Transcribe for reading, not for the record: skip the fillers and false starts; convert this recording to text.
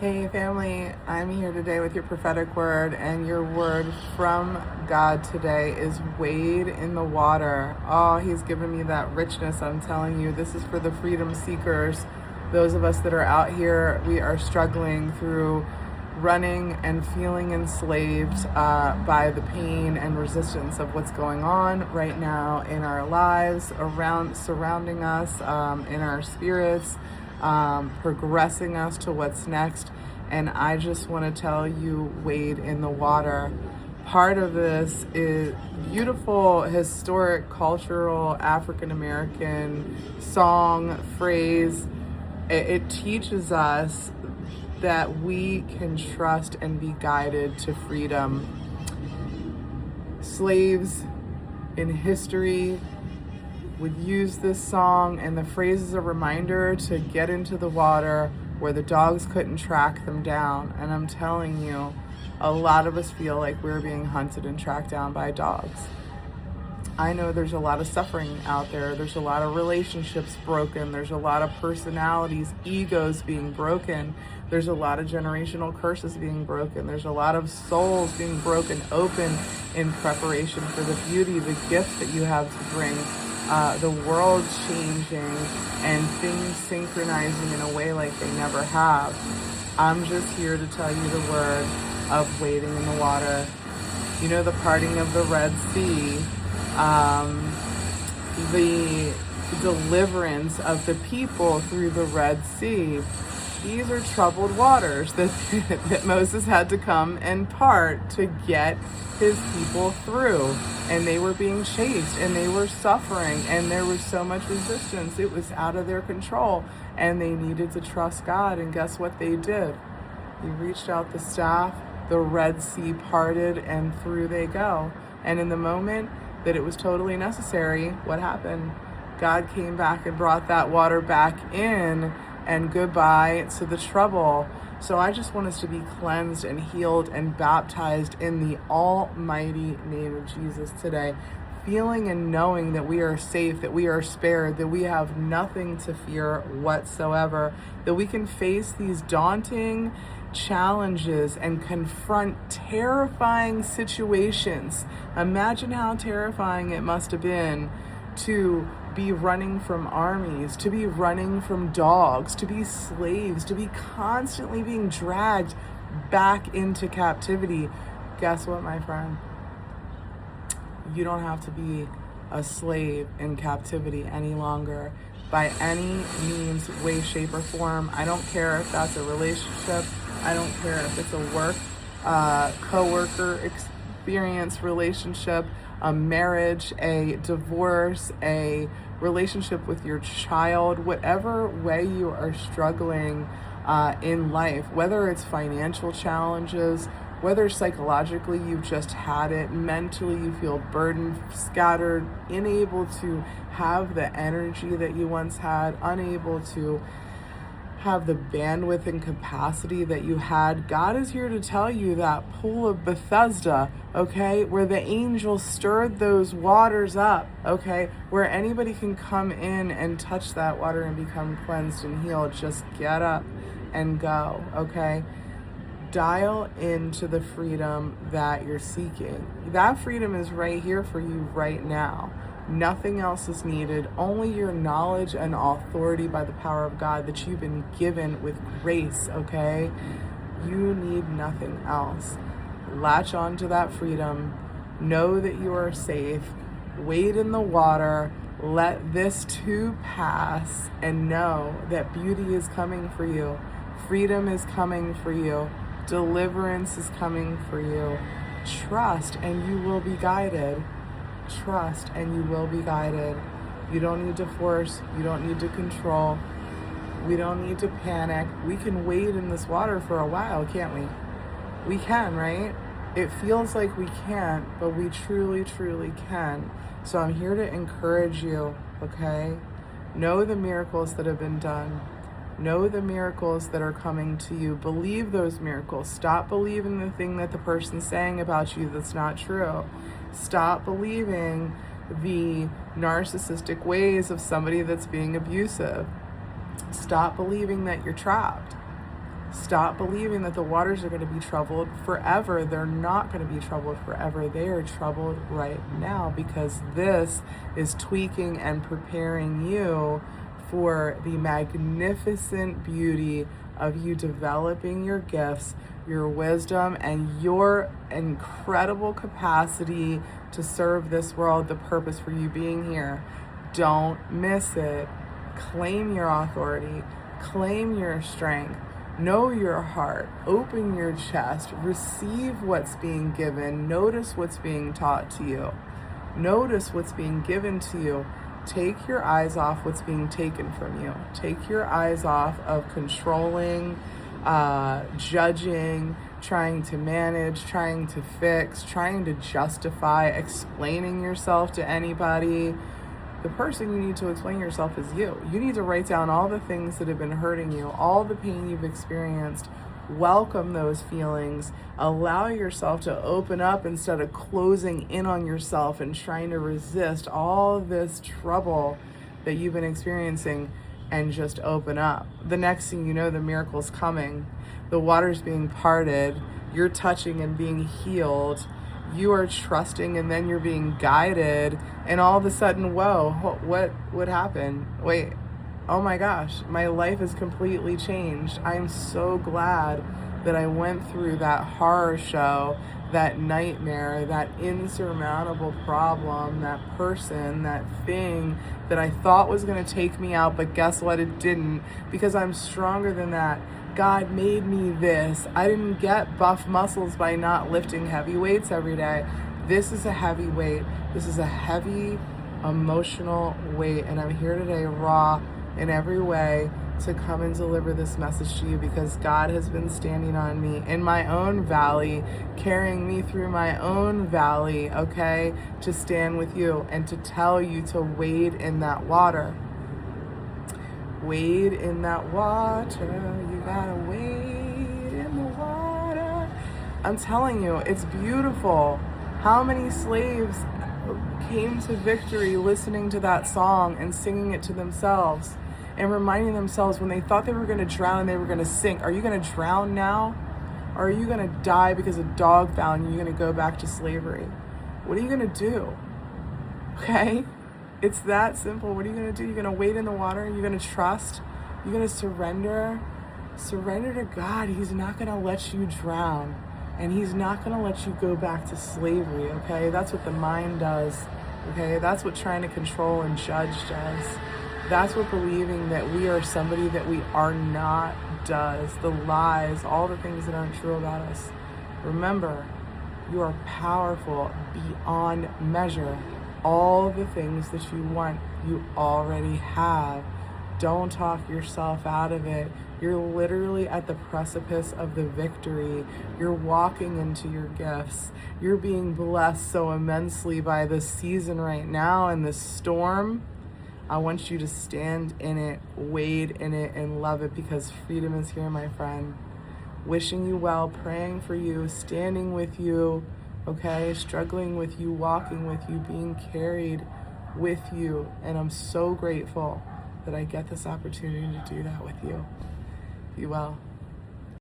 Hey family, I'm here today with your prophetic word, and your word from God today is wade in the water. Oh, He's given me that richness. I'm telling you, this is for the freedom seekers. Those of us that are out here, we are struggling through running and feeling enslaved by the pain and resistance of what's going on right now in our lives, around surrounding us, in our spirits, progressing us to what's next. And I just want to tell you, wade in the water. Part of this is beautiful, historic, cultural, African American song, phrase. It teaches us that we can trust and be guided to freedom. Slaves in history would use this song and the phrase as a reminder to get into the water where the dogs couldn't track them down. And I'm telling you, a lot of us feel like we're being hunted and tracked down by dogs. I know there's a lot of suffering out there. There's a lot of relationships broken. There's a lot of personalities, egos being broken. There's a lot of generational curses being broken. There's a lot of souls being broken open in preparation for the beauty, the gifts that you have to bring, the world changing and things synchronizing in a way like they never have. I'm just here to tell you the word of wading in the water. You know, the parting of the Red Sea, the deliverance of the people through the Red Sea. These are troubled waters that, that Moses had to come and part to get his people through. And they were being chased and they were suffering and there was so much resistance. It was out of their control and they needed to trust God. And guess what they did? He reached out the staff, the Red Sea parted, and through they go. And in the moment that it was totally necessary, what happened? God came back and brought that water back in, and goodbye to the trouble. So I just want us to be cleansed and healed and baptized in the almighty name of Jesus today, feeling and knowing that we are safe, that we are spared, that we have nothing to fear whatsoever, that we can face these daunting challenges and confront terrifying situations. Imagine how terrifying it must have been to be running from armies, to be running from dogs, to be slaves, to be constantly being dragged back into captivity. Guess what, my friend? You don't have to be a slave in captivity any longer by any means, way, shape, or form. I don't care if that's a relationship. I don't care if it's a work, co-worker experience, relationship, a marriage, a divorce, a relationship with your child, whatever way you are struggling in life, whether it's financial challenges, whether psychologically you've just had it, mentally you feel burdened, scattered, unable to have the energy that you once had, unable to have the bandwidth and capacity that you had. God is here to tell you that pool of Bethesda, okay, where the angel stirred those waters up, okay, where anybody can come in and touch that water and become cleansed and healed. Just get up and go, okay? Dial into the freedom that you're seeking. That freedom is right here for you right now. Nothing else is needed, only your knowledge and authority by the power of God that you've been given with grace, okay? You need nothing else. Latch on to that freedom. Know that you are safe. Wade in the water. Let this too pass and know that beauty is coming for you. Freedom is coming for you. Deliverance is coming for you. Trust and you will be guided. Trust and you will be guided. You don't need to force. You don't need to control. We don't need to panic. We can wade in this water for a while, can't we? We can, right? It feels like we can't, but we truly, truly can. So I'm here to encourage you, okay? Know the miracles that have been done. Know the miracles that are coming to you. Believe those miracles. Stop believing the thing that the person's saying about you that's not true. Stop believing the narcissistic ways of somebody that's being abusive. Stop believing that you're trapped. Stop believing that the waters are going to be troubled forever. They're not going to be troubled forever. They are troubled right now, because this is tweaking and preparing you for the magnificent beauty of you developing your gifts, your wisdom, and your incredible capacity to serve this world, the purpose for you being here. Don't miss it. Claim your authority. Claim your strength. Know your heart. Open your chest. Receive what's being given. Notice what's being taught to you. Notice what's being given to you. Take your eyes off what's being taken from you. Take your eyes off of controlling, judging, trying to manage, trying to fix, trying to justify, explaining yourself to anybody. The person you need to explain yourself is you. You need to write down all the things that have been hurting you, all the pain you've experienced. Welcome those feelings. Allow yourself to open up instead of closing in on yourself and trying to resist all this trouble that you've been experiencing, and just open up. The next thing you know, the miracle's coming. The water's being parted. You're touching and being healed. You are trusting, and then you're being guided, and all of a sudden, whoa, what happened? Wait, oh my gosh, my life is completely changed. I'm so glad that I went through that horror show, that nightmare, that insurmountable problem, that person, that thing that I thought was going to take me out, but guess what? It didn't, because I'm stronger than that. God made me this. I didn't get buff muscles by not lifting heavy weights every day. This is a heavy weight. This is a heavy emotional weight. And I'm here today raw in every way to come and deliver this message to you, because God has been standing on me in my own valley, carrying me through my own valley, okay, to stand with you and to tell you to wade in that water. Wade in that water. You gotta wade in the water. I'm telling you, it's beautiful. How many slaves came to victory listening to that song and singing it to themselves and reminding themselves when they thought they were going to drown and they were going to sink? Are you going to drown now? Or are you going to die because a dog found you? You're going to go back to slavery? What are you going to do? Okay? It's that simple. What are you going to do? You're going to wade in the water? You're going to trust? You're going to surrender? Surrender to God. He's not going to let you drown. And he's not going to let you go back to slavery, okay? That's what the mind does, okay? That's what trying to control and judge does. That's what believing that we are somebody that we are not does. The lies, all the things that aren't true about us. Remember, you are powerful beyond measure. All the things that you want, you already have. Don't talk yourself out of it. You're literally at the precipice of the victory. You're walking into your gifts. You're being blessed so immensely by this season right now and this storm. I want you to stand in it, wade in it, and love it, because freedom is here, my friend. Wishing you well, praying for you, standing with you, okay? Struggling with you, walking with you, being carried with you. And I'm so grateful that I get this opportunity to do that with you. Be well.